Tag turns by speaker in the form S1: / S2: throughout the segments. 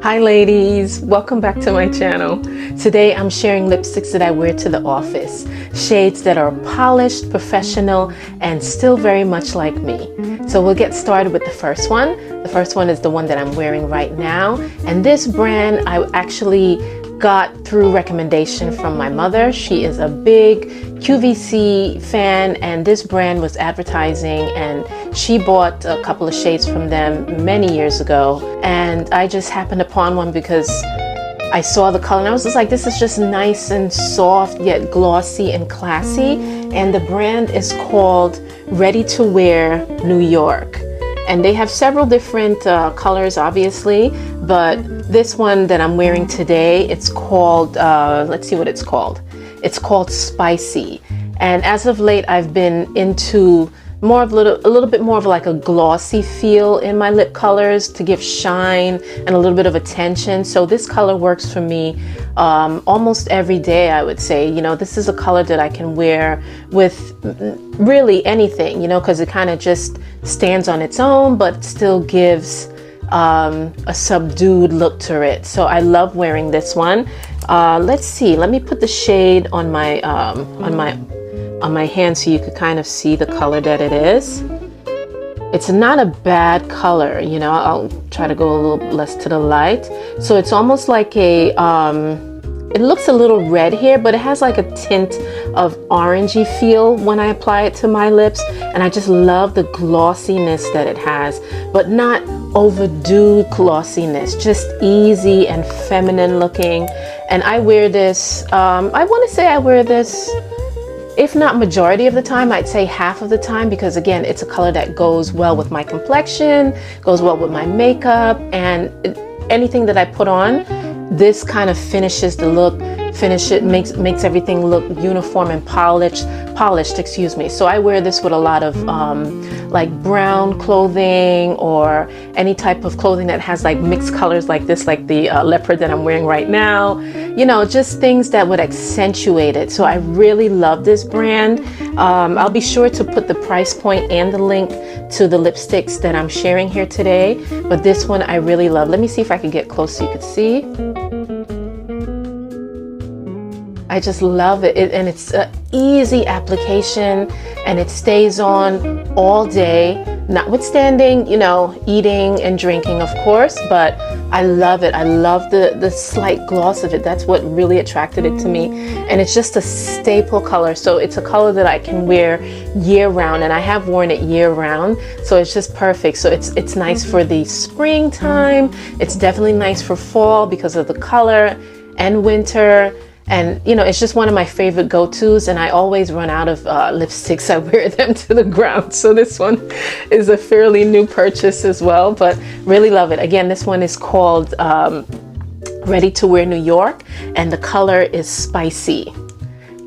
S1: Hi ladies, welcome back to my channel. Today I'm sharing lipsticks that I wear to the office. Shades that are polished, professional, and still very much like me. So we'll get started with the first one. The first one is the one that I'm wearing right now. And this brand I actually got through recommendation from my mother. She is a big QVC fan, and this brand was advertising, and she bought a couple of shades from them many years ago, and I just happened upon one because I saw the color and I was just like, this is just nice and soft yet glossy and classy. And the brand is called Ready to Wear New York, and they have several different colors obviously, but this one that I'm wearing today, it's called let's see what it's called. It's called Spicy. And as of late I've been into more of a little bit more of like a glossy feel in my lip colors to give shine and a little bit of attention. So this color works for me almost every day, I would say. You know, this is a color that I can wear with really anything, you know, because it kind of just stands on its own but still gives a subdued look to it. So I love wearing this one. Let's see, let me put the shade on my hand so you could kind of see the color that it is. It's not a bad color, you know. I'll try to go a little less to the light. So it's almost like a it looks a little red here, but it has like a tint of orangey feel when I apply it to my lips, and I just love the glossiness that it has, but not overdue glossiness, just easy and feminine looking. And I wear this, I want to say I wear this, if not majority of the time, I'd say half of the time, because again, it's a color that goes well with my complexion, goes well with my makeup, and anything that I put on, this kind of finishes the look, makes everything look uniform and polished, excuse me. So I wear this with a lot of like brown clothing, or any type of clothing that has like mixed colors like this, like the leopard that I'm wearing right now, you know, just things that would accentuate it. So I really love this brand. I'll be sure to put the price point and the link to the lipsticks that I'm sharing here today, but this one I really love. Let me see if I can get close so you could see. I just love it, and it's an easy application, and it stays on all day, notwithstanding, you know, eating and drinking, of course, but I love it. I love the slight gloss of it. That's what really attracted it to me, and it's just a staple color. So it's a color that I can wear year round, and I have worn it year round, so it's just perfect. So it's nice for the springtime. It's definitely nice for fall because of the color, and winter. And you know, it's just one of my favorite go-tos, and I always run out of lipsticks. I wear them to the ground. So this one is a fairly new purchase as well, but really love it. Again, this one is called Ready to Wear New York, and the color is Spicy.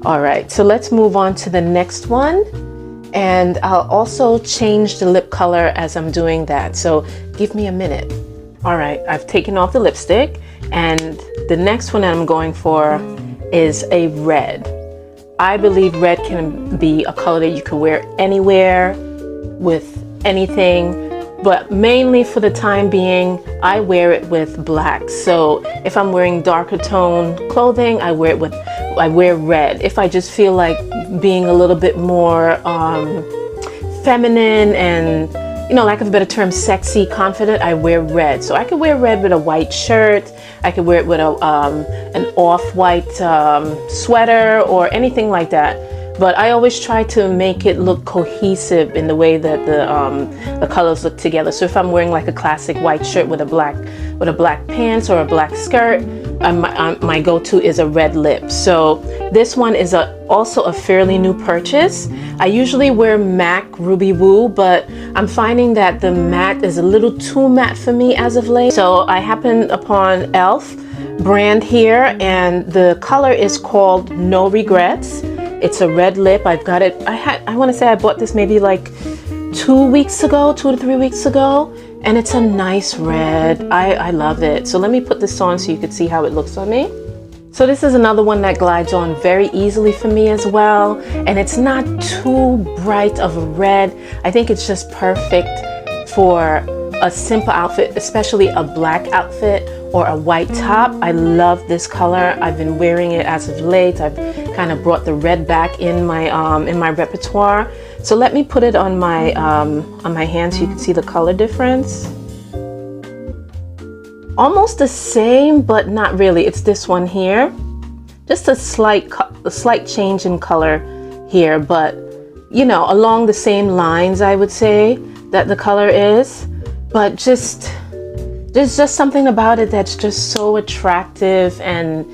S1: All right, so let's move on to the next one. And I'll also change the lip color as I'm doing that. So give me a minute. All right, I've taken off the lipstick, and the next one that I'm going for is a red. I believe red can be a color that you can wear anywhere with anything, but mainly for the time being, I wear it with black. So if I'm wearing darker tone clothing, I wear red. If I just feel like being a little bit more feminine and, you know, lack of a better term, sexy, confident, I wear red. So I could wear red with a white shirt. I could wear it with an off-white sweater or anything like that. But I always try to make it look cohesive in the way that the colors look together. So if I'm wearing like a classic white shirt with a black pants or a black skirt, my go-to is a red lip. So this one is also a fairly new purchase. I usually wear MAC Ruby Woo, but I'm finding that the matte is a little too matte for me as of late. So I happened upon E.L.F brand here, and the color is called No Regrets. It's a red lip. I've got it, I want to say I bought this maybe like 2 to 3 weeks ago, and it's a nice red. I love it. So let me put this on so you can see how it looks on me. So this is another one that glides on very easily for me as well, and it's not too bright of a red. I think it's just perfect for a simple outfit, especially a black outfit or a white top. I love this color. I've been wearing it as of late. I've kind of brought the red back in my repertoire. So let me put it on my hand so you can see the color difference. Almost the same, but not really. It's this one here. Just a slight change in color here, but you know, along the same lines, I would say that the color is, but there's just something about it that's just so attractive and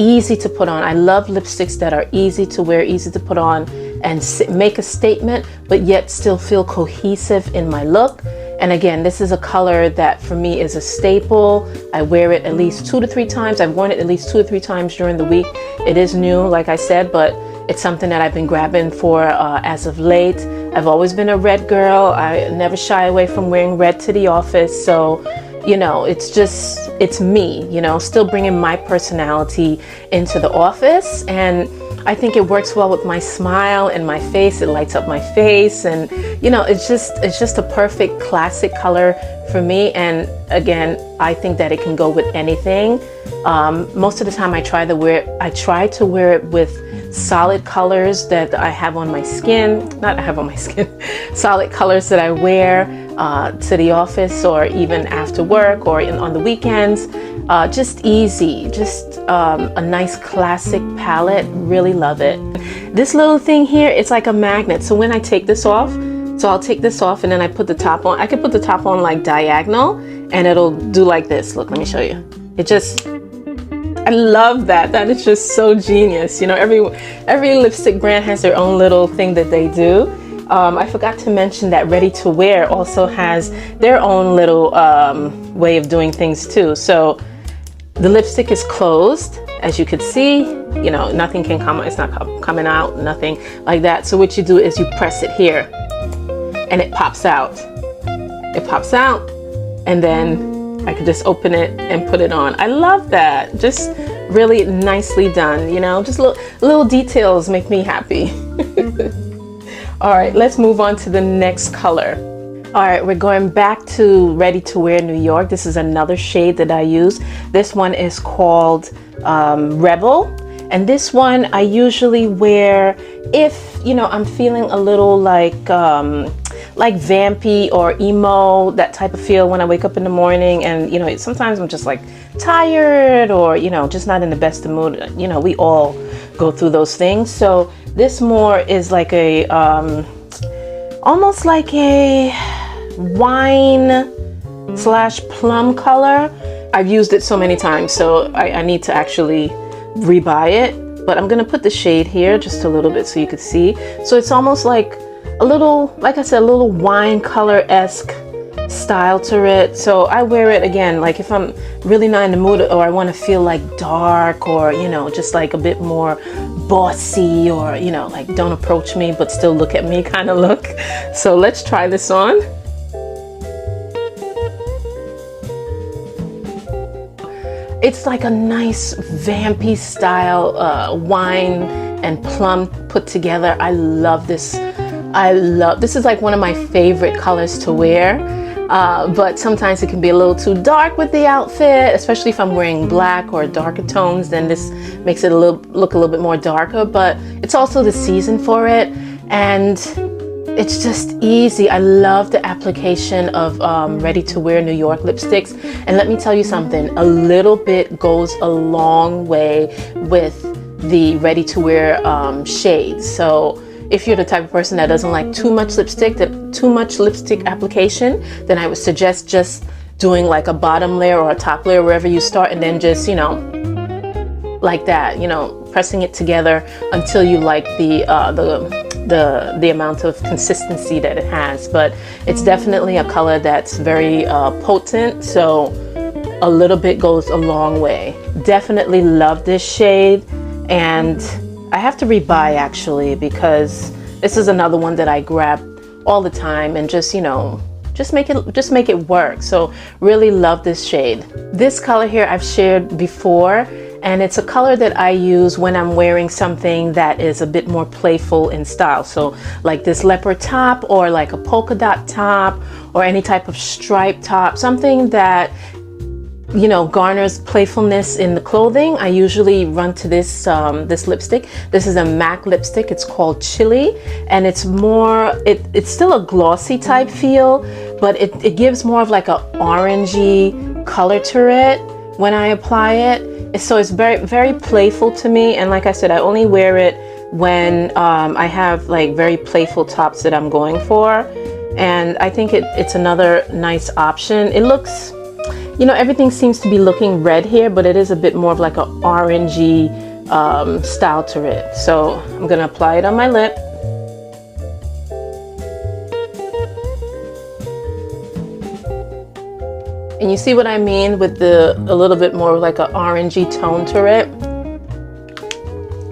S1: easy to put on. I love lipsticks that are easy to wear, easy to put on, and make a statement, but yet still feel cohesive in my look. And again, this is a color that for me is a staple. I wear it at least 2 to 3 times. I've worn it at least 2 or 3 times during the week. It is new, like I said, but it's something that I've been grabbing for as of late. I've always been a red girl. I never shy away from wearing red to the office. So, you know, it's me, you know, still bringing my personality into the office. And I think it works well with my smile and my face. It lights up my face, and you know, it's just a perfect classic color for me. And again, I think that it can go with anything. Most of the time I try to wear it with solid colors that I have on my skin, solid colors that I wear to the office or even after work or on the weekends. Just easy, just a nice classic palette. Really love it. This little thing here, it's like a magnet. So when I take this off, so I'll take this off and then I put the top on. I can put the top on like diagonal and it'll do like this. Look, let me show you. I love that. That is just so genius. You know, every lipstick brand has their own little thing that they do. I forgot to mention that Ready to Wear also has their own little way of doing things too. So the lipstick is closed, as you could see. You know, nothing can come, it's not coming out, nothing like that. So what you do is you press it here and it pops out. It pops out and then I could just open it and put it on. I love that. Just really nicely done, you know, just little details make me happy. All right, let's move on to the next color. All right, we're going back to Ready to Wear New York. This is another shade that I use. This one is called Rebel. And this one I usually wear if, you know, I'm feeling a little like vampy or emo, that type of feel when I wake up in the morning. And, you know, sometimes I'm just like tired or, you know, just not in the best of mood. You know, we all go through those things. So this more is like a, almost like a wine / plum color. I've used it so many times, so I need to actually rebuy it. But I'm gonna put the shade here just a little bit so you could see. So it's almost like a little, like I said, a little wine color-esque style to it. So I wear it again, like if I'm really not in the mood or I want to feel like dark or, you know, just like a bit more bossy or, you know, like don't approach me but still look at me kind of look. So let's try this on. It's like a nice vampy style wine and plum put together. I love this. This is like one of my favorite colors to wear. But sometimes it can be a little too dark with the outfit, especially if I'm wearing black or darker tones, then this makes it look a little bit more darker, but it's also the season for it. And it's just easy. I love the application of Ready to Wear New York lipsticks. And let me tell you something, a little bit goes a long way with the Ready to Wear shades. So if you're the type of person that doesn't like too much lipstick application, then I would suggest just doing like a bottom layer or a top layer wherever you start, and then just, you know, like that, you know, pressing it together until you like the amount of consistency that it has. But it's definitely a color that's very potent, so a little bit goes a long way. Definitely love this shade, and I have to rebuy actually, because this is another one that I grab all the time and just, you know, just make it work. So really love this shade. This color here I've shared before, and it's a color that I use when I'm wearing something that is a bit more playful in style. So like this leopard top or like a polka dot top or any type of stripe top, something that you know, garners playfulness in the clothing, I usually run to this this lipstick. This is a MAC lipstick. It's called Chili, and it's more, it's still a glossy type feel, but it gives more of like a orangey color to it when I apply it. So it's very playful to me, and like I said, I only wear it when I have like very playful tops that I'm going for, and I think it's another nice option. It looks, you know, everything seems to be looking red here, but it is a bit more of like a orangey style to it. So I'm gonna apply it on my lip. And you see what I mean with a little bit more like an orangey tone to it.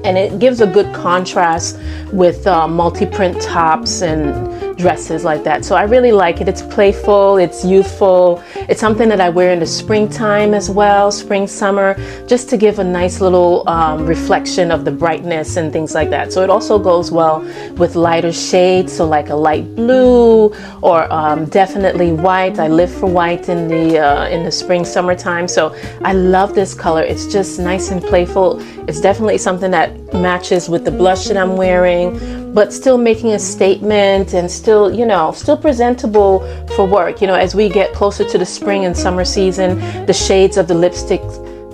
S1: And it gives a good contrast with multi-print tops and dresses like that. So I really like it. It's playful, it's youthful. It's something that I wear in the springtime as well, spring, summer, just to give a nice little reflection of the brightness and things like that. So it also goes well with lighter shades, so like a light blue or definitely white. I live for white in the spring, summertime. So I love this color. It's just nice and playful. It's definitely something that matches with the blush that I'm wearing, but still making a statement and still, you know, still presentable for work. You know, as we get closer to the spring and summer season, the shades of the lipstick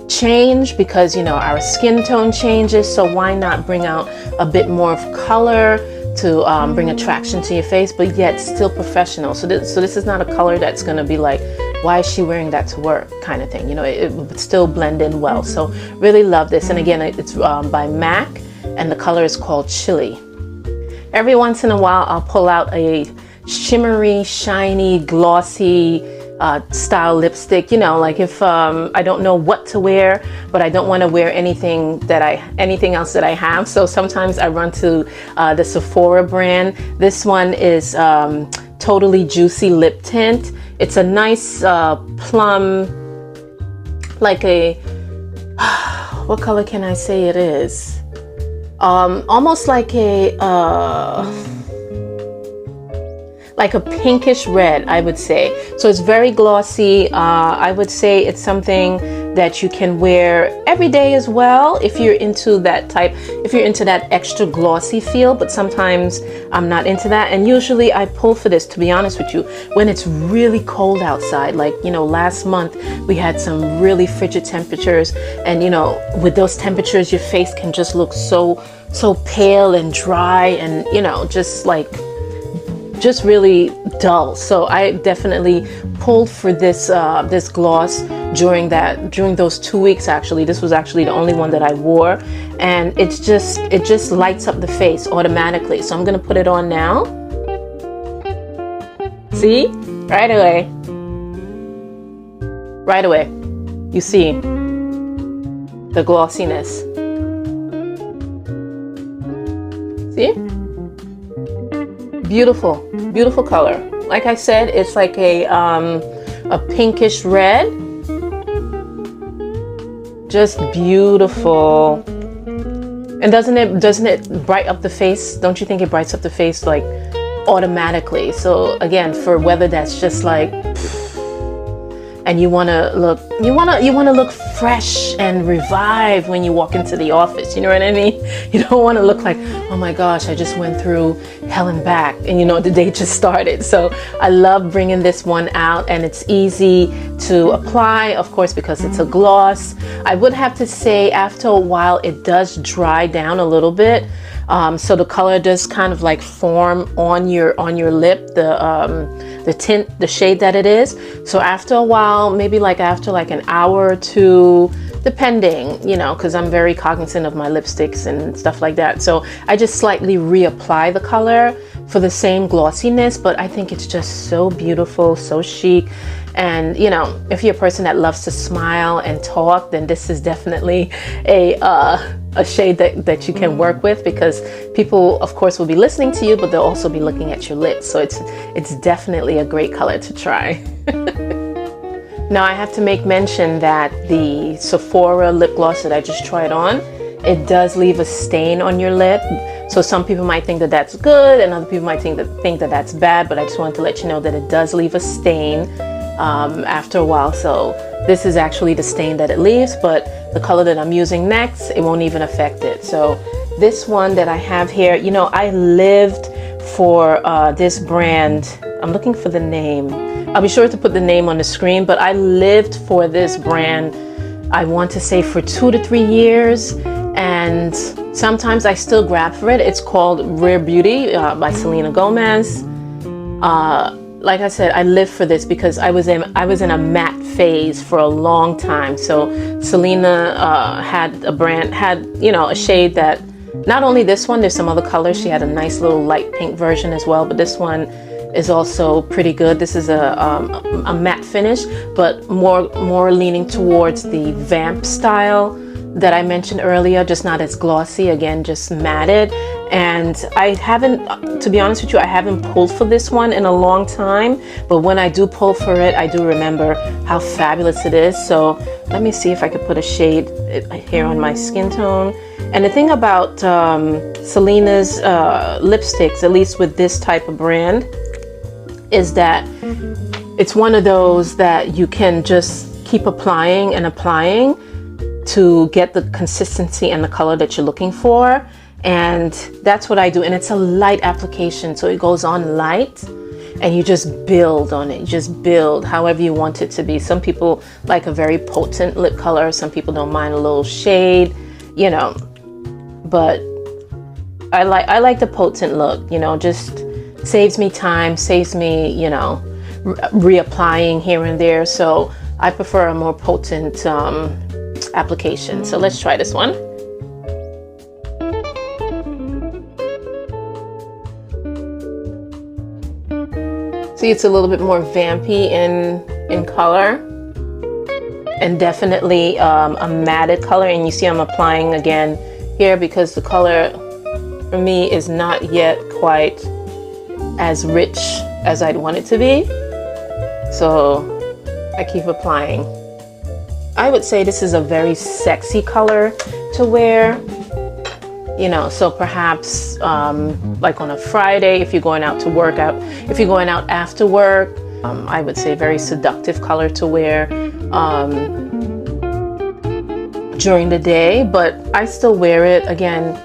S1: change because, you know, our skin tone changes. So why not bring out a bit more of color to bring attraction to your face, but yet still professional. So this is not a color that's going to be like, why is she wearing that to work kind of thing. You know, it would still blend in well. So really love this. And again, it's by MAC, and the color is called Chili. Every once in a while, I'll pull out a shimmery, shiny, glossy style lipstick. You know, like if I don't know what to wear, but I don't want to wear anything else that I have. So sometimes I run to the Sephora brand. This one is Totally Juicy Lip Tint. It's a nice plum, like a, what color can I say it is? Almost like a pinkish red, I would say. So it's very glossy. I would say it's something that you can wear every day as well if you're into that type, if you're into that extra glossy feel, but sometimes I'm not into that. And usually I pull for this, to be honest with you, when it's really cold outside. Like, you know, last month we had some really frigid temperatures, and you know, with those temperatures your face can just look so pale and dry, and you know, just really dull. So I definitely pulled for this this gloss during those 2 weeks. Actually, this was actually the only one that I wore, and it just lights up the face automatically. So I'm gonna put it on now. See, right away you see the glossiness. See, beautiful color. Like I said, it's like a pinkish red. Just beautiful. And doesn't it bright up the face? Don't you think it brights up the face like automatically? So again, for weather that's just like, and you want to look fresh and revived when you walk into the office. You know what I mean? You don't want to look like, oh my gosh, I just went through hell and back, and you know, the day just started. So I love bringing this one out, and it's easy to apply, of course, because it's a gloss. I would have to say after a while it does dry down a little bit. So the color does kind of like form on your lip, the tint, the shade that it is. So after a while, maybe like after like an hour or two, depending, you know, because I'm very cognizant of my lipsticks and stuff like that. So I just slightly reapply the color for the same glossiness, but I think it's just so beautiful, so chic. And you know, if you're a person that loves to smile and talk, then this is definitely a shade that you can work with, because people of course will be listening to you, but they'll also be looking at your lips. So it's definitely a great color to try. Now I have to make mention that the Sephora lip gloss that I just tried on, it does leave a stain on your lip. So some people might think that that's good, and other people might think that that's bad, but I just wanted to let you know that it does leave a stain after a while. So this is actually the stain that it leaves, but the color that I'm using next, it won't even affect it. So this one that I have here, you know, I lived for this brand. I'm looking for the name. I'll be sure to put the name on the screen, but I lived for this brand, I want to say for 2 to 3 years, and sometimes I still grab for it. It's called Rare Beauty by Selena Gomez. Like I said, I lived for this because I was in a matte phase for a long time. So Selena had you know, a shade that, not only this one, there's some other colors. She had a nice little light pink version as well, but this one is also pretty good. This is a matte finish, but more leaning towards the vamp style that I mentioned earlier, just not as glossy, again, just matted. And I haven't, to be honest with you, I haven't pulled for this one in a long time, but when I do pull for it, I do remember how fabulous it is. So let me see if I could put a shade here on my skin tone. And the thing about Selena's lipsticks, at least with this type of brand, is that it's one of those that you can just keep applying and applying to get the consistency and the color that you're looking for. And that's what I do. And it's a light application, so it goes on light and you just build on it. You just build however you want it to be. Some people like a very potent lip color. Some people don't mind a little shade, you know, but I like the potent look, you know, just saves me time, saves me, you know, reapplying here and there. So I prefer a more potent application. So let's try this one. See, it's a little bit more vampy in color, and definitely a matted color. And you see I'm applying again here because the color for me is not yet quite as rich as I'd want it to be. So I keep applying. I would say this is a very sexy color to wear, you know, so perhaps like on a Friday, if you're going out to work out, if you're going out after work, I would say very seductive color to wear during the day, but I still wear it again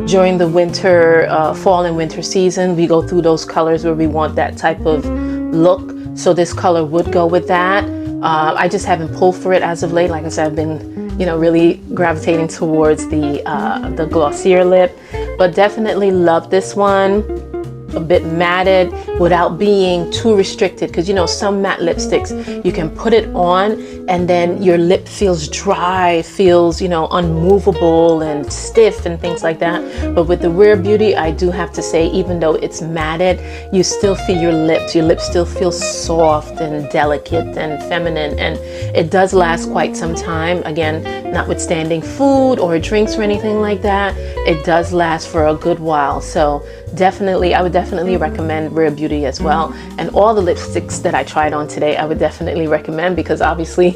S1: during the winter, fall and winter season. We go through those colors where we want that type of look. So this color would go with that. I just haven't pulled for it as of late. Like I said, I've been, you know, really gravitating towards the glossier lip, but definitely love this one. A bit matted without being too restricted, because you know some matte lipsticks you can put it on and then your lip feels dry, feels, you know, unmovable and stiff and things like that. But with the Rare Beauty, I do have to say, even though it's matted, you still feel your lips still feel soft and delicate and feminine, and it does last quite some time. Again, notwithstanding food or drinks or anything like that, it does last for a good while. So definitely, I would definitely recommend Rare Beauty as well. And all the lipsticks that I tried on today, I would definitely recommend, because obviously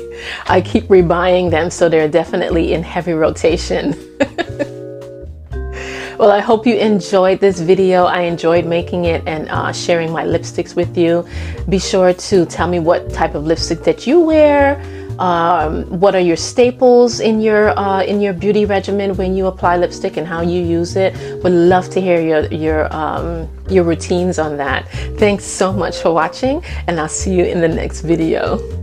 S1: I keep rebuying them, so they're definitely in heavy rotation. Well, I hope you enjoyed this video. I enjoyed making it and sharing my lipsticks with you. Be sure to tell me what type of lipstick that you wear. What are your staples in your beauty regimen when you apply lipstick, and how you use it? Would love to hear your routines on that. Thanks so much for watching, and I'll see you in the next video.